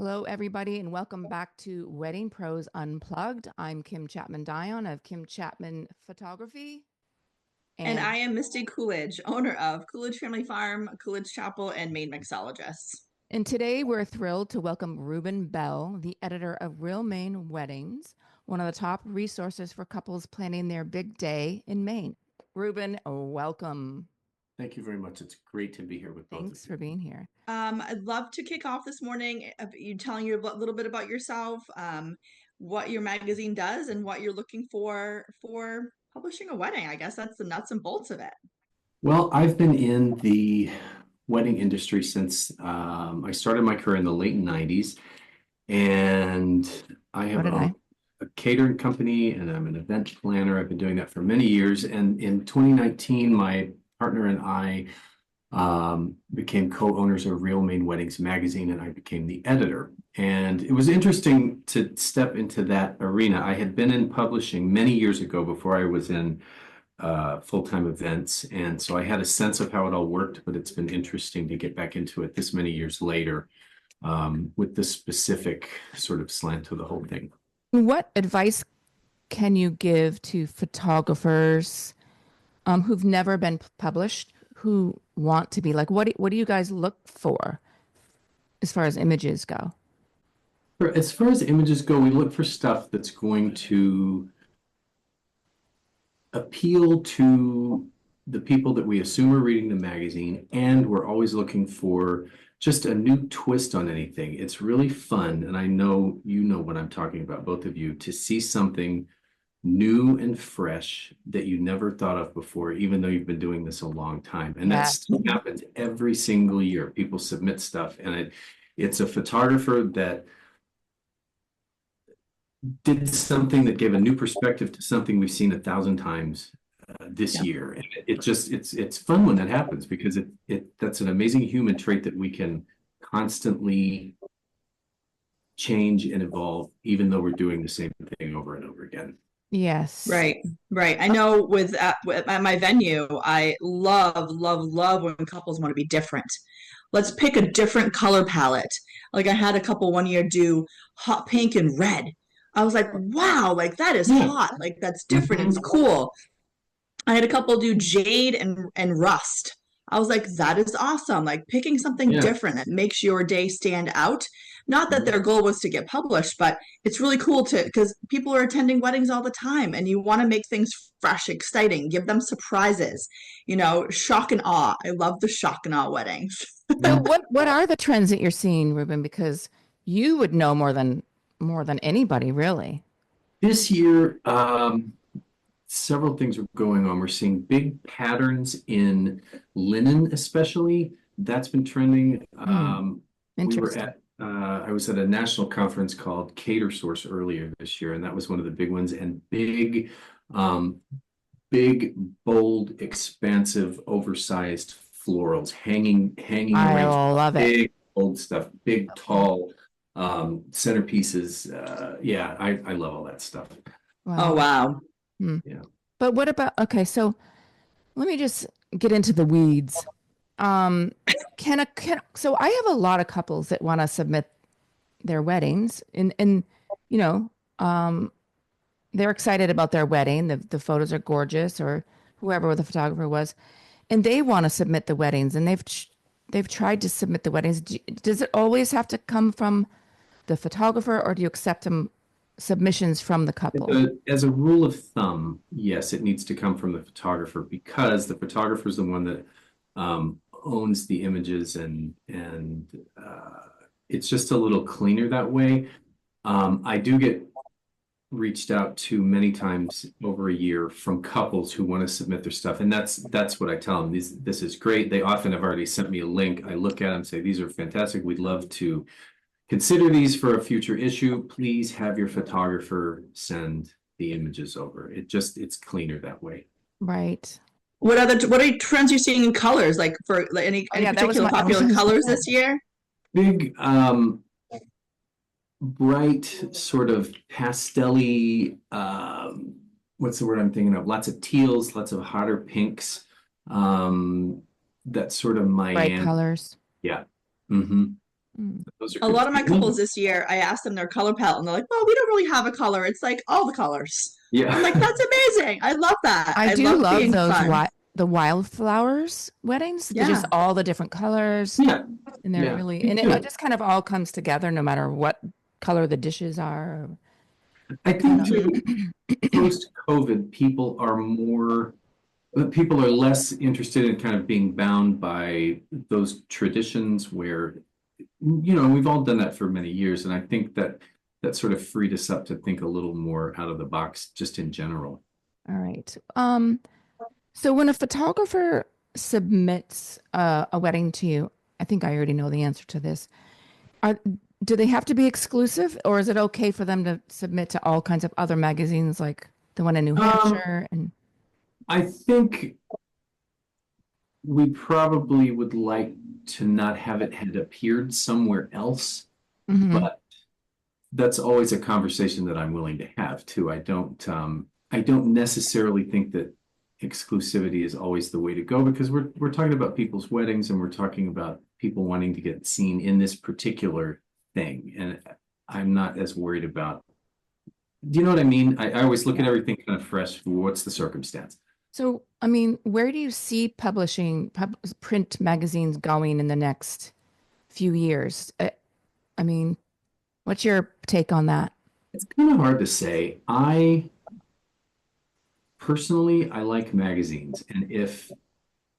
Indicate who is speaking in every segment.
Speaker 1: Hello, everybody, and welcome back to Wedding Pros Unplugged. I'm Kim Chapman Dion of Kim Chapman Photography.
Speaker 2: And
Speaker 1: And
Speaker 2: I am Misty Coolidge, owner of Coolidge Family Farm, Coolidge Chapel, and Maine Mixologists.
Speaker 1: and today we're thrilled to welcome Reuben Bell, the editor of Real Maine Weddings, one of the top resources for couples planning their big day in Maine. Reuben, welcome.
Speaker 3: Thank you very much. It's great to be here with both of
Speaker 1: Thanks
Speaker 3: you.
Speaker 1: for being here.
Speaker 2: I'd love to kick off this morning you telling you a little bit about yourself, what your magazine does, and what you're looking for publishing a wedding. I guess that's the nuts and bolts of it.
Speaker 3: Well, I've been in the wedding industry since I started my career in the late 90s, and I
Speaker 1: So
Speaker 3: have
Speaker 1: did I.
Speaker 3: a catering company and I'm an event planner. I've been doing that for many years. And in 2019, my partner and I became co-owners of Real Maine Weddings Magazine, and I became the editor. And it was interesting to step into that arena. I had been in publishing many years ago before I was in full-time events. And so I had a sense of how it all worked, but it's been interesting to get back into it this many years later with this specific sort of slant to the whole thing.
Speaker 1: What advice can you give to photographers who've never been published, who want to be like, what do you guys look for as far as images go?
Speaker 3: As far as images go, we look for stuff that's going to appeal to the people that we assume are reading the magazine, and we're always looking for just a new twist on anything. It's really fun, and I know you know what I'm talking about, both of you, to see something new and fresh that you never thought of before, even though you've been doing this a long time. And that
Speaker 1: Yeah.
Speaker 3: still happens every single year. People submit stuff, and it's a photographer that did something that gave a new perspective to something we've seen 1,000 times this
Speaker 2: Yeah.
Speaker 3: year. And it's fun when that happens, because that's an amazing human trait that we can constantly change and evolve, even though we're doing the same thing over and over again.
Speaker 1: Yes.
Speaker 2: Right, right. I know at my venue, I love when couples want to be different. Let's pick a different color palette. Like I had a couple one year do hot pink and red. I was like, wow, like that is
Speaker 3: Yeah.
Speaker 2: hot. Like that's different. It's
Speaker 3: Mhm.
Speaker 2: cool. I had a couple do jade and rust. I was like, that is awesome. Like picking something
Speaker 3: Yeah.
Speaker 2: different that makes your day stand out. Not that their goal was to get published, but it's really cool to because people are attending weddings all the time and you want to make things fresh, exciting, give them surprises, shock and awe. I love the shock and awe weddings.
Speaker 1: So
Speaker 3: Yeah.
Speaker 1: what are the trends that you're seeing, Ruben? Because you would know more than anybody, really.
Speaker 3: This year, several things are going on. We're seeing big patterns in linen, especially. That's been trending.
Speaker 1: Hmm.
Speaker 3: We were
Speaker 1: Interesting.
Speaker 3: at, I was at a national conference called Cater Source earlier this year, and that was one of the big ones. And um, big, bold, expansive, oversized florals, hanging
Speaker 1: I
Speaker 3: arrangements,
Speaker 1: love it.
Speaker 3: big, bold stuff, big, tall centerpieces. Yeah, I love all that stuff.
Speaker 2: Oh,
Speaker 1: Wow.
Speaker 2: wow.
Speaker 1: Hmm.
Speaker 3: Yeah.
Speaker 1: But what about, okay, so let me just get into the weeds. Um, so I have a lot of couples that want to submit their weddings and you know, um, they're excited about their wedding. The photos are gorgeous, or whoever the photographer was, and they want to submit the weddings, and they've tried to submit the weddings. Does it always have to come from the photographer, or do you accept submissions from the couple?
Speaker 3: As a rule of thumb, yes, it needs to come from the photographer, because the photographer is the one that owns the images, and it's just a little cleaner that way. I do get reached out to many times over a year from couples who want to submit their stuff, and that's what I tell them. This is great. They often have already sent me a link. I look at them, say these are fantastic. We'd love to consider these for a future issue. Please have your photographer send the images over. It's cleaner that way.
Speaker 1: Right.
Speaker 2: What are trends you're seeing in colors? Like for like
Speaker 1: Oh
Speaker 2: any
Speaker 1: yeah, that was
Speaker 2: particular
Speaker 1: my. I was
Speaker 2: popular
Speaker 1: gonna say
Speaker 2: colors
Speaker 1: that.
Speaker 2: this year?
Speaker 3: Big, bright, sort of pastel-y, what's the word I'm thinking of? Lots of teals, lots of hotter pinks. Um, that sort of
Speaker 1: Bright
Speaker 3: Miami.
Speaker 1: colors.
Speaker 3: Yeah. Mm-hmm.
Speaker 1: Mm.
Speaker 3: Those are
Speaker 2: A
Speaker 3: good.
Speaker 2: lot of my couples this year, I asked them their color palette, and they're like, "Well, we don't really have a color. It's like all the colors."
Speaker 3: Yeah.
Speaker 2: I'm like, "That's amazing. I love that.
Speaker 1: I
Speaker 2: I
Speaker 1: do
Speaker 2: love
Speaker 1: love
Speaker 2: being
Speaker 1: those
Speaker 2: fun."
Speaker 1: the wildflowers weddings. They're just
Speaker 2: Yeah.
Speaker 1: all the different colors,
Speaker 3: Yeah.
Speaker 1: and they're
Speaker 3: Yeah.
Speaker 1: really,
Speaker 3: Me
Speaker 1: and it
Speaker 3: too.
Speaker 1: just kind of all comes together no matter what color the dishes are.
Speaker 3: I think
Speaker 2: Mhm.
Speaker 3: too, post-COVID, people are less interested in kind of being bound by those traditions where, we've all done that for many years. And I think that sort of freed us up to think a little more out of the box just in general.
Speaker 1: All right. So when a photographer submits a wedding to you, I think I already know the answer to this. Are Do they have to be exclusive, or is it okay for them to submit to all kinds of other magazines, like the one in New
Speaker 3: Um,
Speaker 1: Hampshire? And
Speaker 3: I think we probably would like to not have it had appeared somewhere else,
Speaker 1: Mhm.
Speaker 3: but that's always a conversation that I'm willing to have too. I don't necessarily think that exclusivity is always the way to go because we're talking about people's weddings and we're talking about people wanting to get seen in this particular thing. And I'm not as worried about, do you know what I mean? I always look at
Speaker 1: Yeah.
Speaker 3: everything kind of fresh. What's the circumstance?
Speaker 1: So, I mean, where do you see print magazines going in the next few years? I mean, what's your take on that?
Speaker 3: It's kind of hard to say. I personally, I like magazines, and if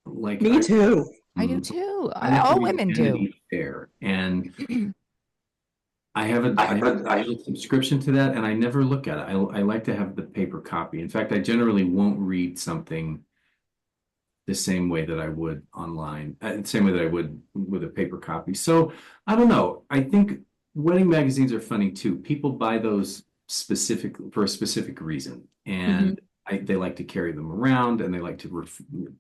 Speaker 3: like
Speaker 2: Me too.
Speaker 1: I do
Speaker 3: mm,
Speaker 1: too.
Speaker 3: I like to
Speaker 1: All
Speaker 3: read
Speaker 1: women do.
Speaker 3: Vanity Fair, and I have a
Speaker 2: I
Speaker 3: digital subscription to that, and I never look at it. I like to have the paper copy. In fact, I generally won't read something the same way that I would online, the same way that I would with a paper copy. So I don't know. I think wedding magazines are funny too. People buy those for a specific reason,
Speaker 1: Mhm.
Speaker 3: and they like to carry them around, and they like to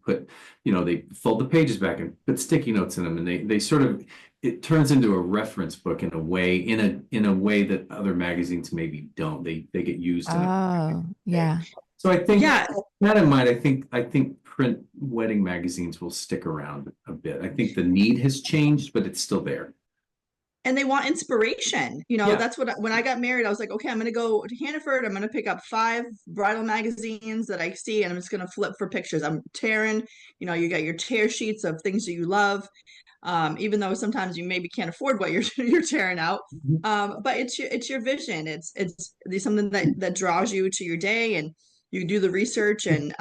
Speaker 3: put, they fold the pages back and put sticky notes in them, and they sort of it turns into a reference book in a way in a way that other magazines maybe don't. They get used in a
Speaker 1: Oh,
Speaker 3: way.
Speaker 1: yeah.
Speaker 3: So I think
Speaker 2: Yeah,
Speaker 3: that in mind, I think print wedding magazines will stick around a bit. I think the need has changed, but it's still there.
Speaker 2: and they want inspiration.
Speaker 3: Yeah.
Speaker 2: That's when I got married, I was like, okay, I'm going to go to Hannaford. I'm going to pick up 5 bridal magazines that I see, and I'm just going to flip for pictures. I'm tearing, you got your tear sheets of things that you love. Even though sometimes you maybe can't afford what you're you're tearing out.
Speaker 3: Mhm.
Speaker 2: But it's your vision. It's something that draws you to your day, and you do the research, and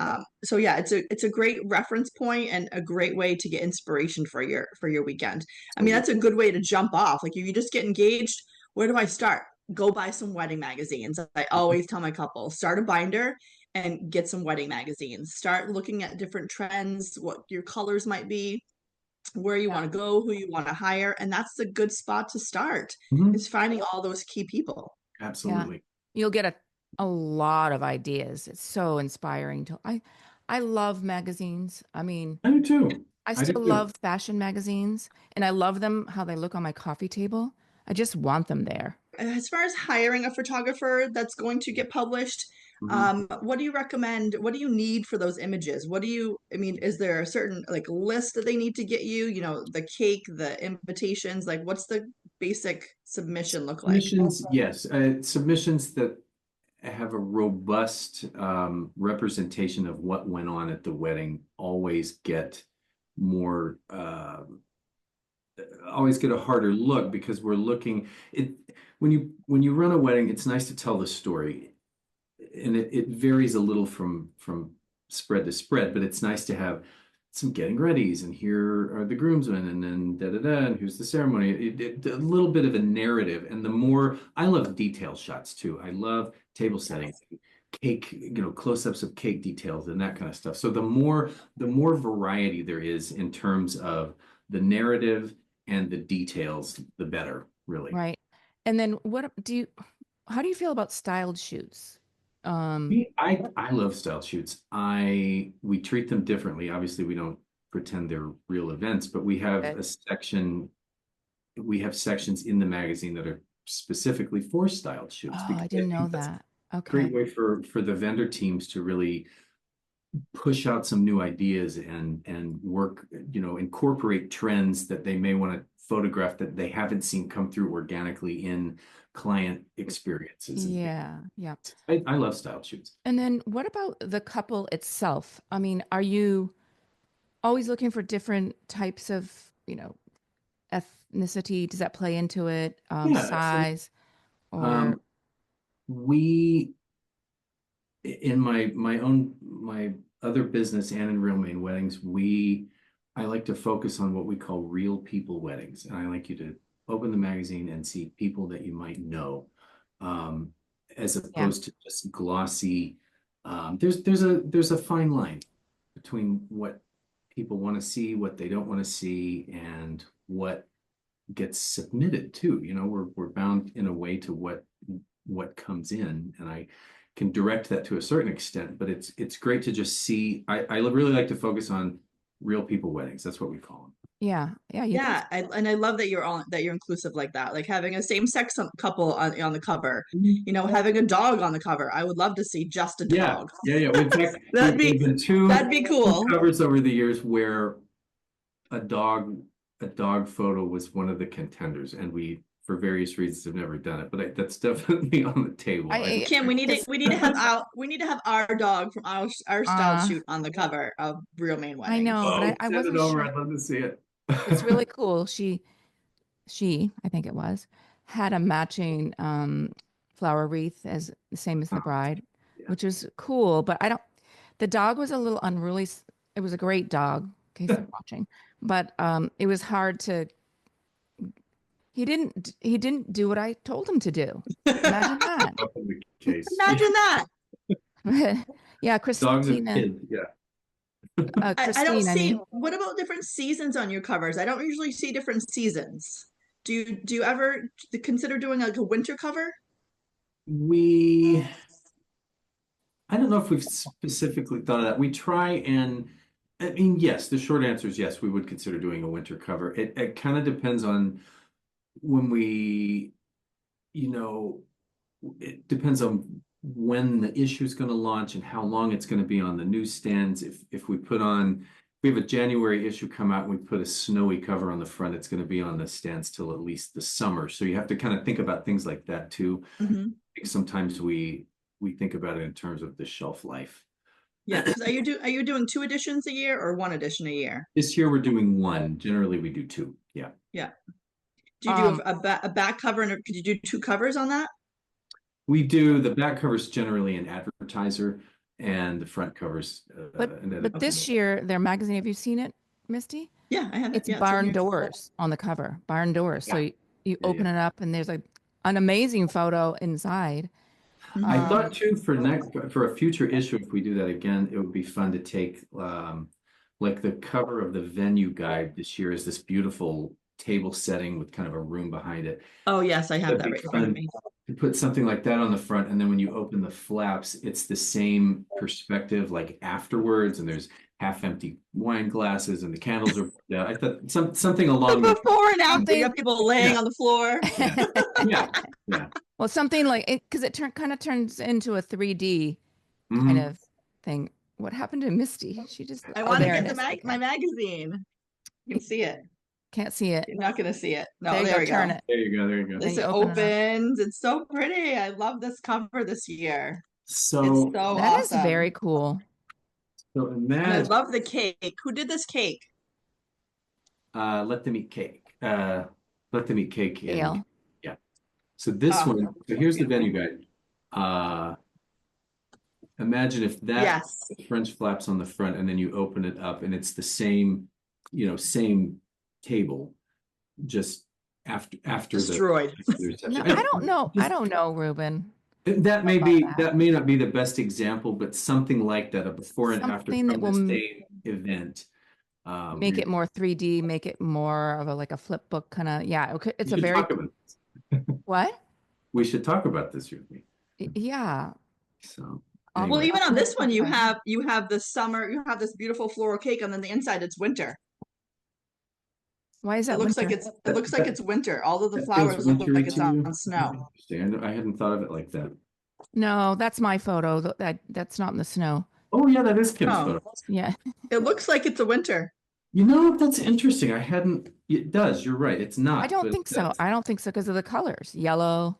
Speaker 2: so yeah, it's a great reference point and a great way to get inspiration for your weekend. I mean, that's a good way to jump off. Like if you just get engaged, where do I start? Go buy some wedding magazines. I always tell my couple, start a binder and get some wedding magazines. Start looking at different trends, what your colors might be, where you
Speaker 1: Yeah.
Speaker 2: want to go, who you want to hire, and that's a good spot to start.
Speaker 3: Mhm.
Speaker 2: Is finding all those key people.
Speaker 1: Yeah.
Speaker 3: Absolutely.
Speaker 1: You'll get a lot of ideas. It's so inspiring to I love magazines. I mean,
Speaker 3: I do too.
Speaker 1: I
Speaker 3: I do
Speaker 1: still
Speaker 3: too.
Speaker 1: love fashion magazines, and I love them how they look on my coffee table. I just want them there.
Speaker 2: As far as hiring a photographer that's going to get published,
Speaker 3: Mhm.
Speaker 2: what do you recommend? What do you need for those images? I mean, is there a certain like list that they need to get you? The cake, the invitations, like what's the basic submission look like?
Speaker 3: Submissions, yes. Submissions that have a robust representation of what went on at the wedding more always get a harder look because we're looking it when you run a wedding, it's nice to tell the story, and it varies a little from spread to spread, but it's nice to have some getting readies, and here are the groomsmen, and then da da da, and here's the ceremony. A little bit of a narrative, and the more I love detail shots too. I love table setting, cake, close-ups of cake details and that kind of stuff. So the more variety there is in terms of the narrative and the details, the better, really.
Speaker 1: Right. And then how do you feel about styled shoots? Um,
Speaker 3: I love style shoots. We treat them differently. Obviously, we don't pretend they're real events, but
Speaker 1: Okay.
Speaker 3: we have sections in the magazine that are specifically for styled
Speaker 1: Oh,
Speaker 3: shoots because
Speaker 1: I
Speaker 3: I
Speaker 1: didn't know
Speaker 3: think that's
Speaker 1: that.
Speaker 3: a great
Speaker 1: Okay.
Speaker 3: way for the vendor teams to really push out some new ideas and work, incorporate trends that they may want to photograph that they haven't seen come through organically in client experiences.
Speaker 1: Yeah, yeah.
Speaker 3: I love style shoots.
Speaker 1: And then what about the couple itself? I mean, are you always looking for different types of, ethnicity? Does that play into it?
Speaker 3: Yeah,
Speaker 1: Size or
Speaker 3: Um, we in my other business and in Real Maine Weddings, I like to focus on what we call real people weddings. And I like you to open the magazine and see people that you might know. Um, as
Speaker 1: yeah,
Speaker 3: opposed to just glossy. There's a fine line between what people want to see, what they don't want to see, and what gets submitted too. We're bound in a way to what comes in, and I can direct that to a certain extent, but it's great to just see. I really like to focus on real people weddings. That's what we call them.
Speaker 1: yeah, yeah.
Speaker 2: Yeah, and I love that you're inclusive like that. Like having a same-sex couple on the cover, having a dog on the cover. I would love to see just a
Speaker 3: Yeah,
Speaker 2: dog.
Speaker 3: yeah. In fact,
Speaker 2: That'd
Speaker 3: there've been
Speaker 2: that'd be cool.
Speaker 3: covers over the years where a dog photo was one of the contenders, and we, for various reasons, have never done it. But that's definitely on the table.
Speaker 2: Kim, we need to have our dog from our style shoot on the cover of Real Maine Weddings.
Speaker 1: I know, but I
Speaker 3: send
Speaker 1: wasn't
Speaker 3: it over.
Speaker 1: sure.
Speaker 3: I'd love to see it.
Speaker 1: It's really cool. She, I think it was, had a matching flower wreath as the same as the bride,
Speaker 3: yeah.
Speaker 1: which was cool. But the dog was a little unruly. It was a great dog, in case you're watching, but it was hard to. He didn't do what I told him to do. Imagine that.
Speaker 2: Imagine that.
Speaker 1: Yeah,
Speaker 3: Dogs are
Speaker 1: Christina.
Speaker 3: kids. Yeah.
Speaker 1: Christine,
Speaker 2: I don't see.
Speaker 1: mean,
Speaker 2: What about different seasons on your covers? I don't usually see different seasons. Do you ever consider doing like a winter cover?
Speaker 3: I don't know if we've specifically thought of that. We try and, I mean, yes, the short answer is yes, we would consider doing a winter cover. It kind of depends on when it depends on when the issue is going to launch and how long it's going to be on the newsstands. If we have a January issue come out and we put a snowy cover on the front, it's going to be on the stands till at least the summer. So you have to kind of think about things like that too.
Speaker 2: Mm-hmm.
Speaker 3: I think sometimes we think about it in terms of the shelf life.
Speaker 2: Yeah. Are you doing 2 editions a year or 1 edition a year?
Speaker 3: This year we're doing 1. Generally we do 2. Yeah.
Speaker 2: Yeah. Do you do a back cover and could you do 2 covers on that?
Speaker 3: We do. The back cover is generally an advertiser, and the front covers.
Speaker 1: But this year, their magazine, have you seen it, Misty?
Speaker 2: Yeah, I have.
Speaker 1: It's
Speaker 2: yeah,
Speaker 1: barn doors on the cover. Barn doors.
Speaker 3: Yeah.
Speaker 1: So you open it up, and there's an amazing photo inside.
Speaker 3: I thought too for a future issue, if we do that again, it would be fun to take like the cover of the venue guide this year is this beautiful table setting with kind of a room behind it.
Speaker 2: Oh yes, I have that right in front of me.
Speaker 3: To put something like that on the front, and then when you open the flaps, it's the same perspective like afterwards, and there's half-empty wine glasses and the candles are yeah. I thought something along
Speaker 2: the before and after. You have people laying on the floor.
Speaker 3: Yeah.
Speaker 1: Well, something like it because it kind of turns into a 3D kind of thing. What happened to Misty? She just
Speaker 2: I want to get my magazine. You can see it.
Speaker 1: Can't see it.
Speaker 2: You're not going to see it. No,
Speaker 1: there
Speaker 2: we go.
Speaker 1: Turn it.
Speaker 3: There you go.
Speaker 2: This opens. It's so pretty. I love this cover this year.
Speaker 3: So
Speaker 2: it's so
Speaker 1: that
Speaker 2: awesome.
Speaker 1: is very cool.
Speaker 3: So imagine.
Speaker 2: And I love the cake. Who did this cake?
Speaker 3: Let them eat cake. Let them eat cake.
Speaker 1: Gail.
Speaker 3: Yeah. So this one. So here's the venue guide. Imagine if that French flaps on the front, and then you open it up, and it's the same, same table, just after
Speaker 2: destroyed.
Speaker 1: No, I don't know, Reuben.
Speaker 3: That may not be the best example, but something like that, a before and after from the same event.
Speaker 1: Make it more 3D, make it more of a flip book kind of. Yeah, it's a very. What?
Speaker 3: We should talk about this with me.
Speaker 1: Yeah.
Speaker 3: So.
Speaker 2: Anyway. Well, even on this one, you have the summer. You have this beautiful floral cake, and then the inside it's winter.
Speaker 1: Why is that?
Speaker 2: It looks like it's winter. All of the flowers look like it's on snow.
Speaker 3: I hadn't thought of it like that.
Speaker 1: No, that's my photo. That's not in the snow.
Speaker 3: Oh yeah, that is Kim's photo.
Speaker 1: Yeah.
Speaker 2: It looks like it's a winter.
Speaker 3: You know, that's interesting. I hadn't, it does, you're right. It's
Speaker 1: I
Speaker 3: not,
Speaker 1: don't
Speaker 3: but
Speaker 1: think so. I don't think so because of the colors. Yellow.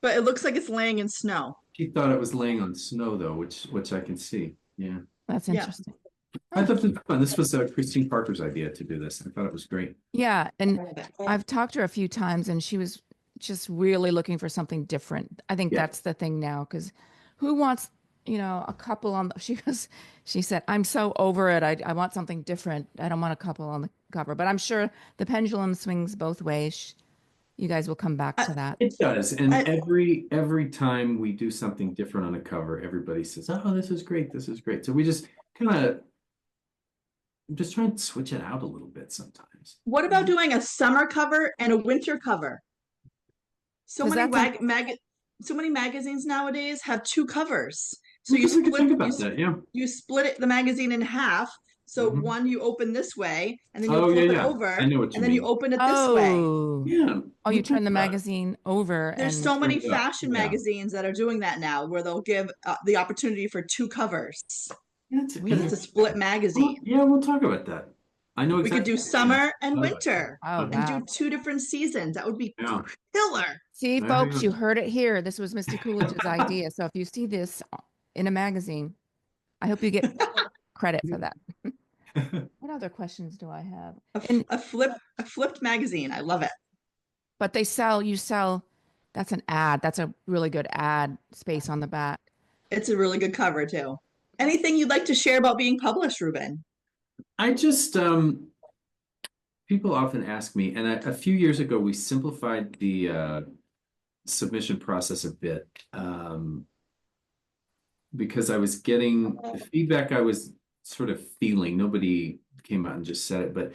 Speaker 2: But it looks like it's laying in snow.
Speaker 3: she thought it was laying on snow though, which I can see. Yeah.
Speaker 1: That's
Speaker 2: Yeah.
Speaker 1: interesting.
Speaker 3: I
Speaker 1: Oh,
Speaker 3: thought this was fun. This was Christine Parker's idea to do this. I thought it was great.
Speaker 1: yeah. And I've talked to her a few times and she was just really looking for something different. I think
Speaker 3: Yeah.
Speaker 1: that's the thing now because who wants, a couple on the, she said, I'm so over it. I want something different. I don't want a couple on the cover, but I'm sure the pendulum swings both ways. You guys will come back
Speaker 2: I,
Speaker 1: to that.
Speaker 3: It does. And
Speaker 2: I,
Speaker 3: every time we do something different on a cover, everybody says, "Oh, this is great. This is great." So we just kind of just try and switch it out a little bit sometimes.
Speaker 2: what about doing a summer cover and a winter cover? So
Speaker 1: 'Cause
Speaker 2: many
Speaker 1: that's
Speaker 2: so many magazines nowadays have two covers. So
Speaker 3: We
Speaker 2: you
Speaker 3: could
Speaker 2: split
Speaker 3: think about that. Yeah.
Speaker 2: you split the magazine in half. So
Speaker 3: Mhm.
Speaker 2: one you open this way, and then you
Speaker 3: Oh, yeah,
Speaker 2: flip it
Speaker 3: yeah.
Speaker 2: over,
Speaker 3: I know what you
Speaker 2: and then you
Speaker 3: mean.
Speaker 2: open it this way.
Speaker 1: Oh,
Speaker 3: Yeah.
Speaker 1: oh, you
Speaker 3: We'll
Speaker 1: turn
Speaker 3: think
Speaker 1: the
Speaker 3: about it.
Speaker 1: magazine over
Speaker 2: There's
Speaker 1: and
Speaker 2: so many
Speaker 3: Turn it up.
Speaker 2: fashion
Speaker 3: Yeah.
Speaker 2: magazines that are doing that now, where they'll give the opportunity for two covers
Speaker 3: That's
Speaker 2: because it's a split magazine.
Speaker 3: yeah, we'll talk about that. I know
Speaker 2: We could
Speaker 3: exactly
Speaker 2: do
Speaker 3: what you're saying.
Speaker 2: summer and
Speaker 3: Love it.
Speaker 2: winter
Speaker 1: oh
Speaker 3: Okay.
Speaker 2: and do
Speaker 1: wow.
Speaker 2: two different seasons. That would be
Speaker 3: Yeah.
Speaker 2: killer.
Speaker 1: See,
Speaker 3: There you
Speaker 1: folks, you
Speaker 3: go.
Speaker 1: heard it here. This was Misty Coolidge's idea. So if you see this in a magazine, I hope you get credit for that. What other questions do I have? And
Speaker 2: A flipped magazine. I love it.
Speaker 1: but you sell, that's an ad. That's a really good ad space on the back.
Speaker 2: It's a really good cover too. Anything you'd like to share about being published, Reuben?
Speaker 3: I just people often ask me, and a few years ago we simplified the submission process a bit because I was getting the feedback I was sort of feeling. Nobody came out and just said it, but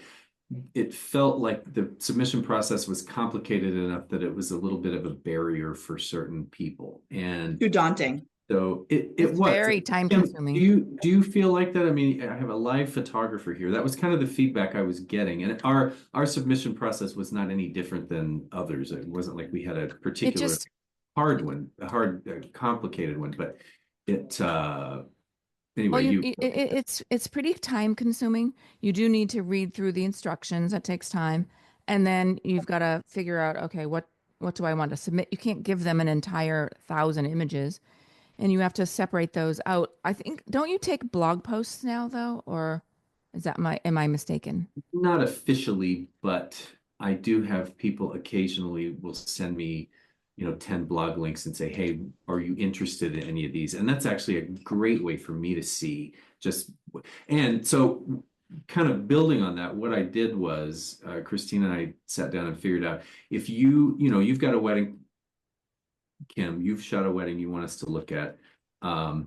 Speaker 3: it felt like the submission process was complicated enough that it was a little bit of a barrier for certain people. And
Speaker 2: Too daunting.
Speaker 3: so it
Speaker 1: It's
Speaker 3: was.
Speaker 1: very time
Speaker 3: Kim,
Speaker 1: consuming.
Speaker 3: do you feel like that? I mean, I have a live photographer here. That was kind of the feedback I was getting, and our submission process was not any different than others. It wasn't like we had a
Speaker 1: It
Speaker 3: particular
Speaker 1: just,
Speaker 3: hard one, a hard, complicated one. But it
Speaker 1: well,
Speaker 3: anyway.
Speaker 1: it's pretty time consuming. You do need to read through the instructions. That takes time. And then you've got to figure out, okay, what do I want to submit? You can't give them an entire 1,000 images. And you have to separate those out. I think, don't you take blog posts now though? Or am I mistaken?
Speaker 3: Not officially, but I do have people occasionally will send me, 10 blog links and say, "Hey, are you interested in any of these?" And that's actually a great way for me to see just, and so kind of building on that, what I did was Christine and I sat down and figured out if you've got a wedding, Kim, you've shot a wedding you want us to look at. I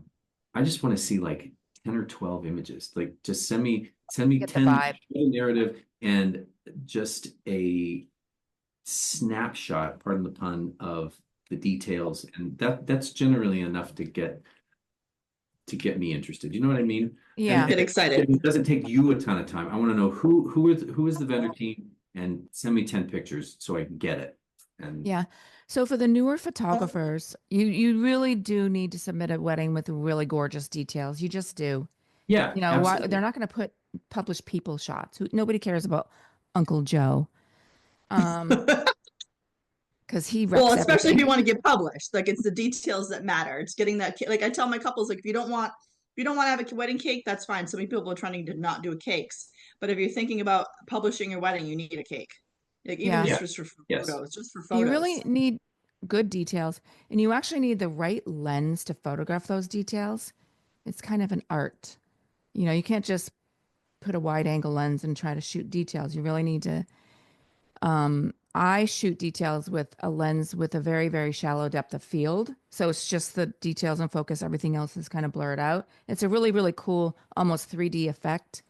Speaker 3: just want to see like 10 or 12 images. Like just send me
Speaker 1: Get the
Speaker 3: 10
Speaker 1: vibe.
Speaker 3: narrative and just a snapshot, pardon the pun, of the details. And that's generally enough to get me interested. You know what I mean?
Speaker 1: Yeah.
Speaker 2: Get excited.
Speaker 3: It doesn't take you a ton of time. I want to know who is the vendor team and send me 10 pictures so I can get it. And
Speaker 1: Yeah. So for the newer photographers, you really do need to submit a wedding with really gorgeous details. You just do.
Speaker 3: yeah, absolutely.
Speaker 1: They're not going to publish people shots. Nobody cares about Uncle Joe. Because he wrecks
Speaker 2: Well, especially if
Speaker 1: everything.
Speaker 2: you want to get published, like it's the details that matter. It's getting that. Like I tell my couples, like if you don't want to have a wedding cake, that's fine. So many people are trying to not do cakes, but if you're thinking about publishing your wedding, you need a cake. Like even
Speaker 1: Yeah.
Speaker 2: just for
Speaker 3: Yes.
Speaker 2: photos, just for
Speaker 1: You
Speaker 2: photos.
Speaker 1: really need good details, and you actually need the right lens to photograph those details. It's kind of an art. You can't just put a wide angle lens and try to shoot details. You really need to. I shoot details with a lens with a very, very shallow depth of field. So it's just the details and focus. Everything else is kind of blurred out. It's a really, really cool, almost 3D effect.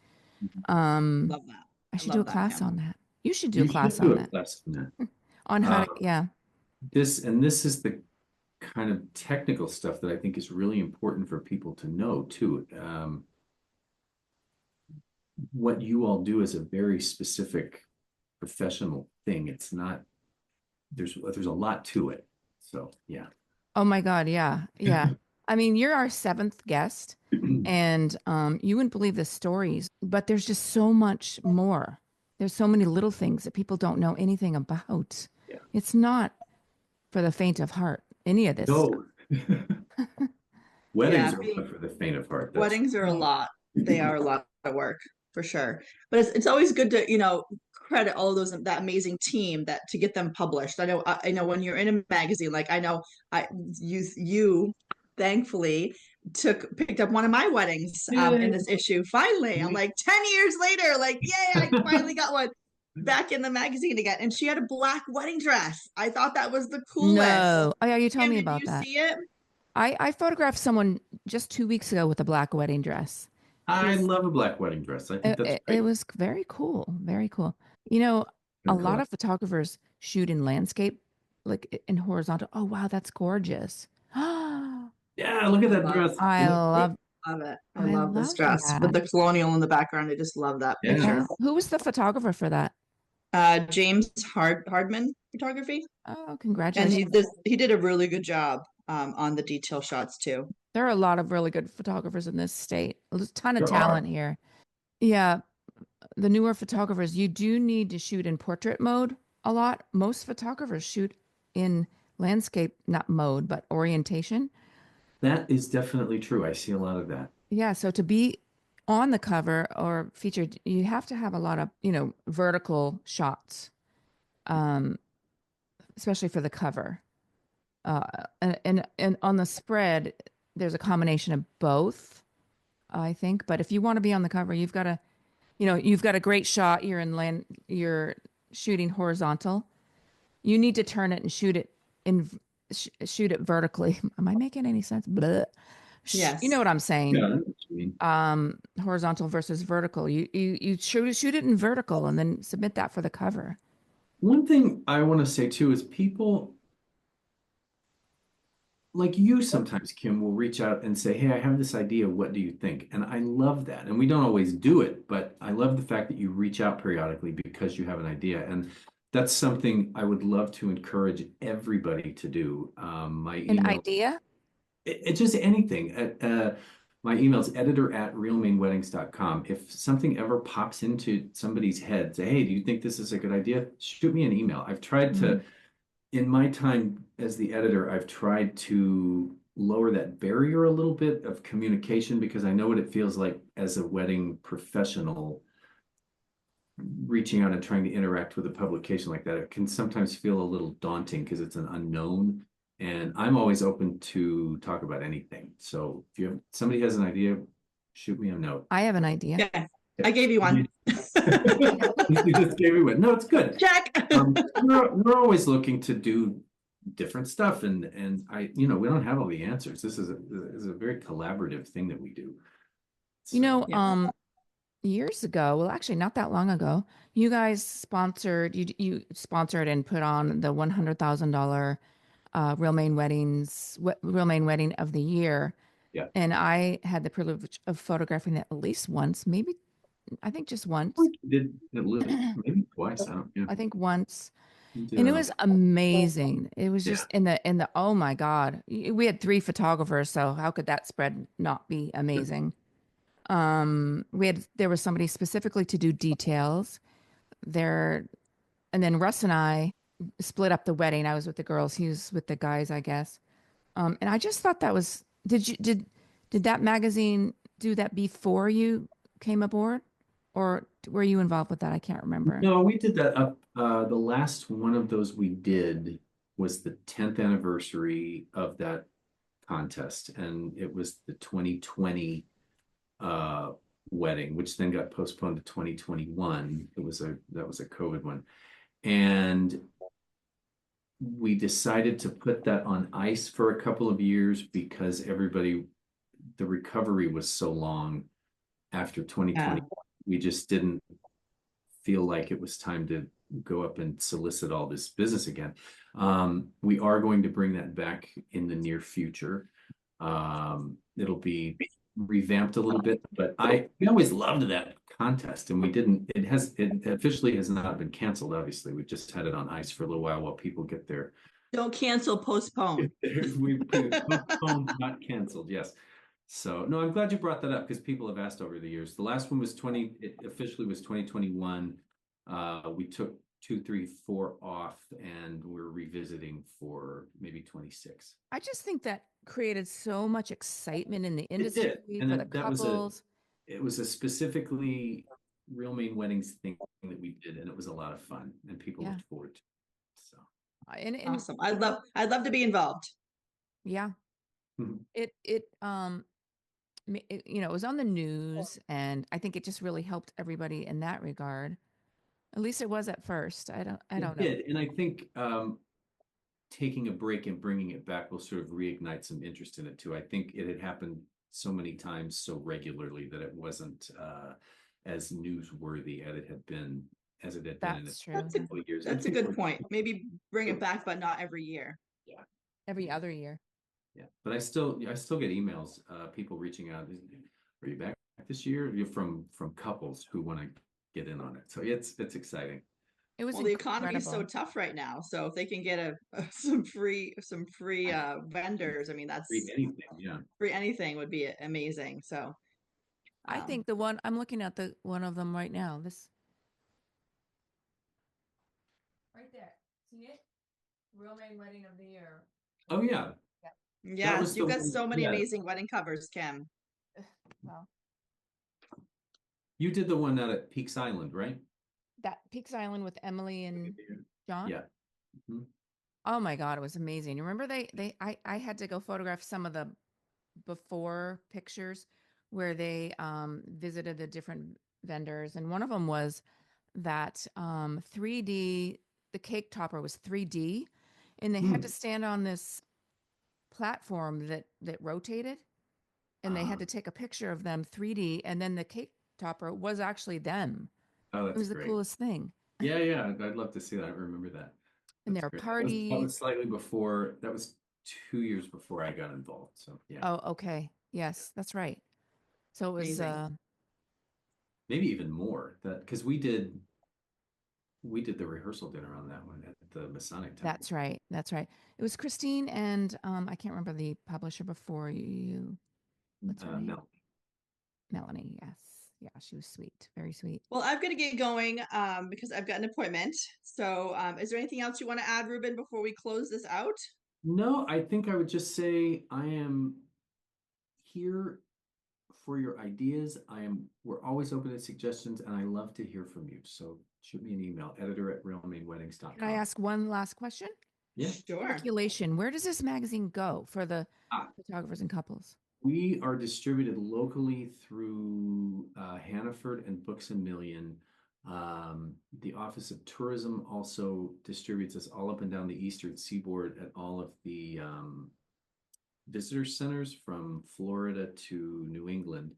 Speaker 2: Love that.
Speaker 1: I should do a class on that. You should do
Speaker 3: You
Speaker 1: a class
Speaker 3: should do
Speaker 1: on
Speaker 3: a
Speaker 1: that.
Speaker 3: class on that.
Speaker 1: On how to, yeah.
Speaker 3: This is the kind of technical stuff that I think is really important for people to know too. What you all do is a very specific professional thing. It's not, there's a lot to it. So yeah.
Speaker 1: Oh my God, yeah. Yeah. I mean, you're our seventh guest, and you wouldn't believe the stories, but there's just so much more. There's so many little things that people don't know anything about.
Speaker 3: Yeah.
Speaker 1: It's not for the faint of heart, any of this stuff.
Speaker 3: No. Weddings
Speaker 2: Yeah,
Speaker 3: are not for the faint of heart. That's
Speaker 2: weddings are a lot. They are a lot of work for sure. But it's always good to, credit all of those that amazing team that to get them published. I know when you're in a magazine, like I know you thankfully picked up one of my weddings in this issue. Finally, I'm like 10 years later, like, yay, I finally got one back in the magazine again. And she had a black wedding dress. I thought that was the coolest.
Speaker 1: No. Oh, yeah, you told
Speaker 2: Kim,
Speaker 1: me
Speaker 2: did
Speaker 1: about
Speaker 2: you
Speaker 1: that.
Speaker 2: see it?
Speaker 1: I photographed someone just 2 weeks ago with a black wedding dress.
Speaker 3: I love a black wedding dress. I think that's
Speaker 1: It
Speaker 3: great.
Speaker 1: was very cool, very cool. You know, a
Speaker 3: Good
Speaker 1: lot
Speaker 3: color.
Speaker 1: of photographers shoot in landscape, like in horizontal. Oh, wow, that's gorgeous. I
Speaker 3: Yeah, look at that
Speaker 2: Love,
Speaker 3: dress.
Speaker 1: love,
Speaker 2: love it. I
Speaker 1: I
Speaker 2: love this
Speaker 1: love
Speaker 2: dress with
Speaker 1: that.
Speaker 2: the colonial in the background. I just love that
Speaker 3: Yeah.
Speaker 2: picture.
Speaker 1: Yeah. Who was the photographer for that?
Speaker 2: James Hardman photography,
Speaker 1: Oh,
Speaker 2: and
Speaker 1: congratulations.
Speaker 2: he did a really good job on the detail shots too.
Speaker 1: There are a lot of really good photographers in this state. There's a ton of
Speaker 3: There are.
Speaker 1: talent here. Yeah, the newer photographers, you do need to shoot in portrait mode a lot. Most photographers shoot in landscape, not mode, but orientation.
Speaker 3: That is definitely true. I see a lot of that.
Speaker 1: Yeah, so to be on the cover or featured, you have to have a lot of, vertical shots, um, especially for the cover. And on the spread, there's a combination of both, I think. But if you want to be on the cover, you've got a great shot. You're shooting horizontal. You need to turn it and shoot it vertically. Am I making any sense? Blah. You know
Speaker 2: Yes.
Speaker 1: what I'm saying?
Speaker 3: Yeah, I know what you mean.
Speaker 1: Horizontal versus vertical. You shoot it in vertical and then submit that for the cover.
Speaker 3: One thing I want to say too is people like you sometimes, Kim, will reach out and say, "Hey, I have this idea. What do you think?" And I love that. And we don't always do it, but I love the fact that you reach out periodically because you have an idea. And that's something I would love to encourage everybody to do. My
Speaker 1: An
Speaker 3: email,
Speaker 1: idea?
Speaker 3: it's just anything. My email is editor@realmainweddings.com. If something ever pops into somebody's head, say, "Hey, do you think this is a good idea?" Shoot me an email. I've tried to, in my time as the editor, I've tried to lower that barrier a little bit of communication because I know what it feels like as a wedding professional reaching out and trying to interact with a publication like that. It can sometimes feel a little daunting because it's an unknown. And I'm always open to talk about anything. So if somebody has an idea, shoot me a note.
Speaker 1: I have an idea.
Speaker 2: Yeah, I gave you one.
Speaker 3: You just gave me one. No, it's good.
Speaker 2: Check.
Speaker 3: We're always looking to do different stuff, and we don't have all the answers. This is a very collaborative thing that we do.
Speaker 2: Yeah.
Speaker 1: Years ago, well, actually not that long ago, you guys you sponsored and put on the $100,000 Real Maine Real Maine Wedding of the Year.
Speaker 3: Yeah.
Speaker 1: And I had the privilege of photographing that at least once, maybe I think just once.
Speaker 3: Did it maybe twice?
Speaker 1: I think once.
Speaker 3: Yeah.
Speaker 1: And it was amazing. It was just in the oh my God. We had 3 photographers, so how could that spread not be amazing? There was somebody specifically to do details there, and then Russ and I split up the wedding. I was with the girls, he was with the guys, I guess. And I just thought that was, did that magazine do that before you came aboard, or were you involved with that? I can't remember.
Speaker 3: No, we did that up. The last one of those we did was the 10th anniversary of that contest, and it was the 2020 wedding, which then got postponed to 2021. That was a COVID one, and we decided to put that on ice for a couple of years because the recovery was so long after 2020.
Speaker 2: Yeah.
Speaker 3: We just didn't feel like it was time to go up and solicit all this business again. We are going to bring that back in the near future. It'll be revamped a little bit, but we always loved that contest, and it officially has not been canceled. Obviously, we just had it on ice for a little while people get their
Speaker 2: Don't cancel, postpone.
Speaker 3: We postponed, not canceled. Yes. So no, I'm glad you brought that up because people have asked over the years. The last one was it officially was 2021. We took 2, 3, 4 off, and we're revisiting for maybe 26.
Speaker 1: I just think that created so much excitement in the
Speaker 3: It did,
Speaker 1: industry
Speaker 3: and
Speaker 1: for the
Speaker 3: that was
Speaker 1: couples.
Speaker 3: it was a specifically Real Maine Weddings thing that we did, and it was a lot of fun, and people
Speaker 1: Yeah.
Speaker 3: looked forward to it. So
Speaker 1: And
Speaker 2: Awesome. I'd love to be involved.
Speaker 1: yeah,
Speaker 3: mhm.
Speaker 1: it was on the news, and I think it just really helped everybody in that regard. At least it was at first. I
Speaker 3: It
Speaker 1: don't know.
Speaker 3: did, and I think taking a break and bringing it back will sort of reignite some interest in it too. I think it had happened so many times so regularly that it wasn't as newsworthy as it had been in
Speaker 1: That's
Speaker 3: its
Speaker 1: true.
Speaker 3: first couple of years. And
Speaker 2: That's a
Speaker 3: people
Speaker 2: good point. Maybe bring it back, but not every year.
Speaker 3: yeah,
Speaker 1: Every other year.
Speaker 3: yeah. But I still get emails, people reaching out. Are you back this year? You're from couples who want to get in on it. So it's exciting.
Speaker 1: It was
Speaker 2: Well, the economy is so
Speaker 1: incredible.
Speaker 2: tough right now. So if they can get some free vendors, I mean,
Speaker 3: Read
Speaker 2: that's
Speaker 3: anything, yeah.
Speaker 2: free anything would be amazing. So
Speaker 1: I think the one I'm looking at the one of them right now. This right there. See it? Real Maine Wedding of the Year.
Speaker 3: Oh yeah, that
Speaker 2: yes,
Speaker 3: was the
Speaker 2: you've got
Speaker 3: one.
Speaker 2: so many
Speaker 3: Yeah,
Speaker 2: amazing wedding covers, Kim.
Speaker 1: Well,
Speaker 3: you did the one out at Peaks Island, right?
Speaker 1: that Peaks Island with Emily and John.
Speaker 3: Yeah. Mhm.
Speaker 1: Oh my God, it was amazing. Remember I had to go photograph some of the before pictures where they visited the different vendors, and one of them was that 3D, the cake topper was 3D, and they had to
Speaker 3: Hmm.
Speaker 1: stand on this platform that rotated, and they had
Speaker 3: Ah,
Speaker 1: to take a picture of them 3D, and then the cake topper was actually them.
Speaker 3: oh,
Speaker 1: It
Speaker 3: that's
Speaker 1: was the
Speaker 3: great.
Speaker 1: coolest thing.
Speaker 3: Yeah, yeah, I'd love to see that. I remember that.
Speaker 1: And there
Speaker 3: That's
Speaker 1: were
Speaker 3: great. That was
Speaker 1: parties.
Speaker 3: slightly before. That was 2 years before I got involved. So yeah,
Speaker 1: Oh, okay. Yes, that's right. So it was
Speaker 2: Amazing.
Speaker 3: maybe even more. That because we did the rehearsal dinner on that one at the Masonic Temple.
Speaker 1: that's right. That's right. It was Christine and I can't remember the publisher before you. What's her name?
Speaker 3: Mel.
Speaker 1: Melanie. Yes. Yeah, she was sweet. Very sweet.
Speaker 2: Well, I'm going to get going because I've got an appointment. So, is there anything else you want to add, Ruben, before we close this out?
Speaker 3: No, I think I would just say I am here for your ideas. We're always open to suggestions, and I love to hear from you. So shoot me an email, editor@realmaineweddings.com.
Speaker 1: Can I ask one last question?
Speaker 3: Yeah.
Speaker 2: Sure.
Speaker 1: Circulation. Where does this magazine go for the
Speaker 3: Ah,
Speaker 1: photographers and couples?
Speaker 3: we are distributed locally through Hannaford and Books a Million. The Office of Tourism also distributes us all up and down the Eastern Seaboard at all of the visitor centers from Florida to New England.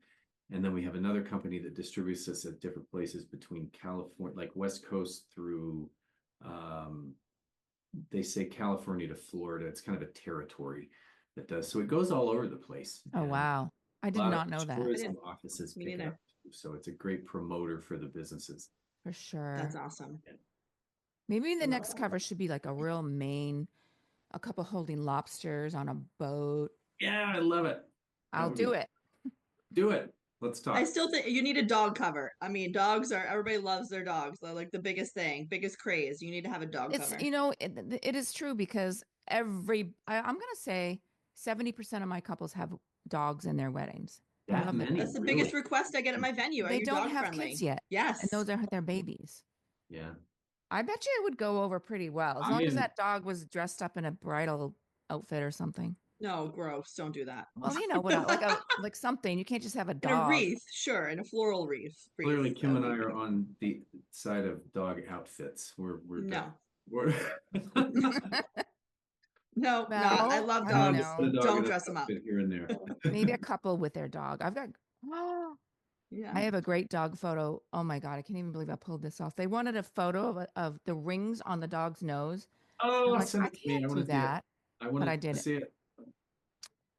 Speaker 3: And then we have another company that distributes us at different places between California, like West Coast through, they say California to Florida. It's kind of a territory that does. So it goes all over the place.
Speaker 1: Oh,
Speaker 3: And
Speaker 1: wow. I
Speaker 3: a
Speaker 1: did
Speaker 3: lot
Speaker 1: not
Speaker 3: of
Speaker 1: know that.
Speaker 3: tourism offices
Speaker 2: Me
Speaker 3: pick it
Speaker 2: neither.
Speaker 3: up too. So it's a great promoter for the businesses.
Speaker 1: For sure.
Speaker 2: That's awesome.
Speaker 1: Maybe the next cover should be like a real Maine, a couple holding lobsters on a boat.
Speaker 3: Yeah, I love it.
Speaker 1: I'll do it.
Speaker 3: Do it. Let's
Speaker 2: I
Speaker 3: talk.
Speaker 2: still think you need a dog cover. I mean, everybody loves their dogs. They're like the biggest thing, biggest craze. You need to have a dog
Speaker 1: It's,
Speaker 2: cover.
Speaker 1: it is true because I'm going to say 70% of my couples have dogs in their weddings. They
Speaker 3: That
Speaker 1: love their
Speaker 3: many,
Speaker 2: That's the
Speaker 3: really?
Speaker 2: biggest request I get at my venue. Are
Speaker 1: They
Speaker 2: you
Speaker 1: don't
Speaker 2: dog
Speaker 1: have
Speaker 2: friendly?
Speaker 1: kids yet, and
Speaker 2: Yes.
Speaker 1: those are their babies.
Speaker 3: Yeah.
Speaker 1: I bet you it would go over pretty well as
Speaker 3: I
Speaker 1: long as
Speaker 3: mean,
Speaker 1: that dog was dressed up in a bridal outfit or something.
Speaker 2: No, gross. Don't do that.
Speaker 1: Well, you know what, like something. You can't just have a
Speaker 2: In a
Speaker 1: dog.
Speaker 2: wreath, sure. In a floral wreath.
Speaker 3: clearly,
Speaker 2: That
Speaker 3: Kim
Speaker 2: would
Speaker 3: and I
Speaker 2: be
Speaker 3: are on the side of dog outfits. We're
Speaker 2: no.
Speaker 3: we're
Speaker 2: No, no. I
Speaker 1: Well,
Speaker 2: love
Speaker 1: I don't
Speaker 3: trying to
Speaker 2: dogs.
Speaker 3: put a
Speaker 1: know.
Speaker 3: dog
Speaker 2: Don't
Speaker 3: in an
Speaker 2: dress them up.
Speaker 3: outfit here and there.
Speaker 1: Maybe a couple with their dog. Oh, I
Speaker 2: Yeah.
Speaker 1: have a great dog photo. Oh my God, I can't even believe I pulled this off. They wanted a photo of the rings on the dog's nose. I'm
Speaker 3: Oh,
Speaker 1: like,
Speaker 3: send
Speaker 1: I
Speaker 3: it to me. I
Speaker 1: can't
Speaker 3: want
Speaker 1: do
Speaker 3: to see it.
Speaker 1: that,
Speaker 3: I
Speaker 1: but
Speaker 3: want
Speaker 1: I
Speaker 3: to
Speaker 1: did it.
Speaker 3: see it.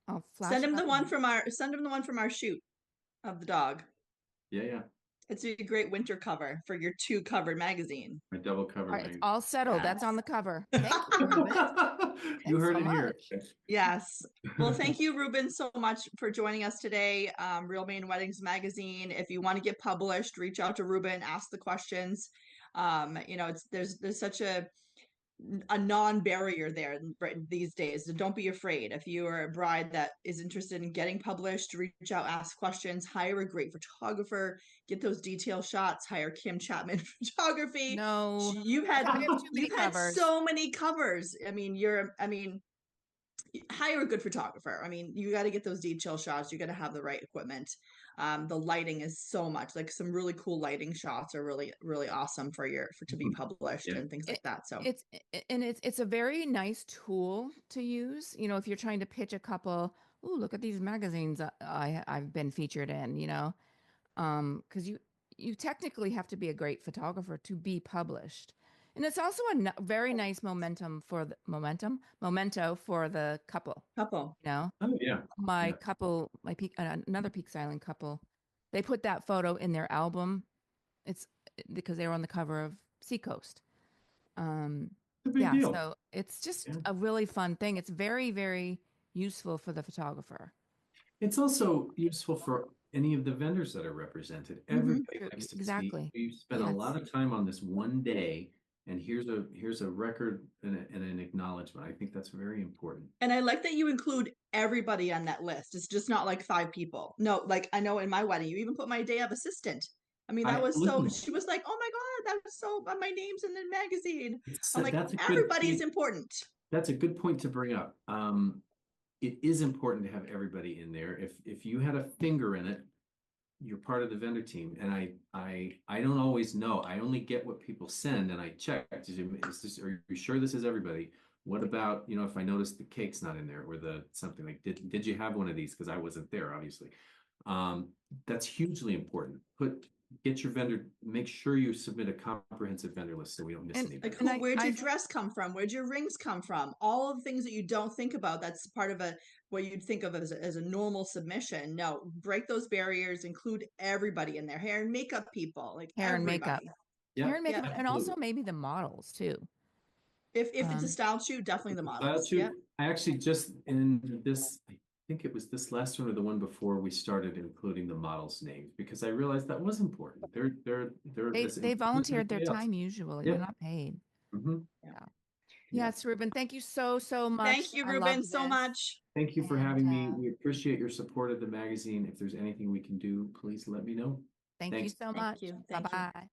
Speaker 1: I'll flash it up.
Speaker 2: Send him the one from our shoot of the dog.
Speaker 3: Yeah, yeah.
Speaker 2: It's a great winter cover for your 2-covered magazine.
Speaker 3: My double cover
Speaker 1: All right, it's
Speaker 3: magazine.
Speaker 1: all settled. That's on
Speaker 2: Yes.
Speaker 1: the cover. Thank you, Reuben.
Speaker 3: You
Speaker 1: Thanks
Speaker 3: heard
Speaker 1: so
Speaker 3: it here.
Speaker 1: much.
Speaker 2: Yes. Well, thank you, Reuben, so much for joining us today. Real Maine Weddings Magazine. If you want to get published, reach out to Reuben, ask the questions. There's such a non-barrier there these days. So don't be afraid. If you are a bride that is interested in getting published, reach out, ask questions, hire a great photographer, get those detail shots, hire Kim Chapman Photography.
Speaker 1: No,
Speaker 2: You've had
Speaker 1: I have too many
Speaker 2: you've had
Speaker 1: covers.
Speaker 2: so many covers. Hire a good photographer. I mean, you got to get those detail shots. You got to have the right equipment. The lighting is so much like some really cool lighting shots are really, really awesome to be published
Speaker 3: Yeah.
Speaker 2: and things like that. So
Speaker 1: It's a very nice tool to use. You know, if you're trying to pitch a couple, oh, look at these magazines I've been featured in, you know. Because you technically have to be a great photographer to be published. And it's also very nice memento for the couple,
Speaker 2: couple.
Speaker 1: you know.
Speaker 3: Oh yeah.
Speaker 1: My
Speaker 3: Yeah.
Speaker 1: couple, another Peaks Island couple, they put that photo in their album. It's because they were on the cover of Seacoast.
Speaker 3: It's a big
Speaker 1: Yeah,
Speaker 3: deal.
Speaker 1: so it's just
Speaker 3: Yeah.
Speaker 1: a really fun thing. It's very, very useful for the photographer.
Speaker 3: It's also useful for any of the vendors that are represented. Everybody
Speaker 1: True,
Speaker 3: likes to
Speaker 1: exactly.
Speaker 3: see, you spent a
Speaker 1: Yeah,
Speaker 3: lot of time on this one day, and here's a record and an acknowledgement. I think that's very important.
Speaker 2: And I like that you include everybody on that list. It's just not like 5 people. No, like I know in my wedding, you even put my day of assistant. I mean, that was so,
Speaker 3: Listen,
Speaker 2: she was like, oh my God, that was so, my name's in the magazine. I'm like,
Speaker 3: that's a good
Speaker 2: everybody's
Speaker 3: point.
Speaker 2: important.
Speaker 3: That's a good point to bring up. It is important to have everybody in there. If you had a finger in it, you're part of the vendor team. And I don't always know. I only get what people send, and I check. Are you sure this is everybody? What about, if I notice the cake's not in there, or something like, did you have one of these? Because I wasn't there, obviously. That's hugely important. Get your vendor, make sure you submit a comprehensive vendor list so we don't miss anybody.
Speaker 2: Like, where'd your dress come from? Where'd your rings come from? All of the things that you don't think about, that's part of what you'd think of as a normal submission. No, break those barriers, include everybody in there. Hair and makeup people, like
Speaker 1: hair and makeup.
Speaker 2: everybody.
Speaker 1: Hair and makeup,
Speaker 2: Yeah.
Speaker 1: and also maybe the models too.
Speaker 2: If it's a style shoot, definitely the models.
Speaker 3: Yeah. I actually just in this, I think it was this last one or the one before, we started including the models' names because I realized that was important.
Speaker 1: They volunteered their time usually.
Speaker 3: Yeah.
Speaker 1: They're not paid.
Speaker 3: Mm-hmm.
Speaker 1: Yeah. Yes, Reuben, thank you so much.
Speaker 2: Thank you, Reuben, so much.
Speaker 3: Thank you for having me. We appreciate your support of the magazine. If there's anything we can do, please let me know.
Speaker 1: Thank you so much.
Speaker 2: Thank you.
Speaker 1: Bye-bye.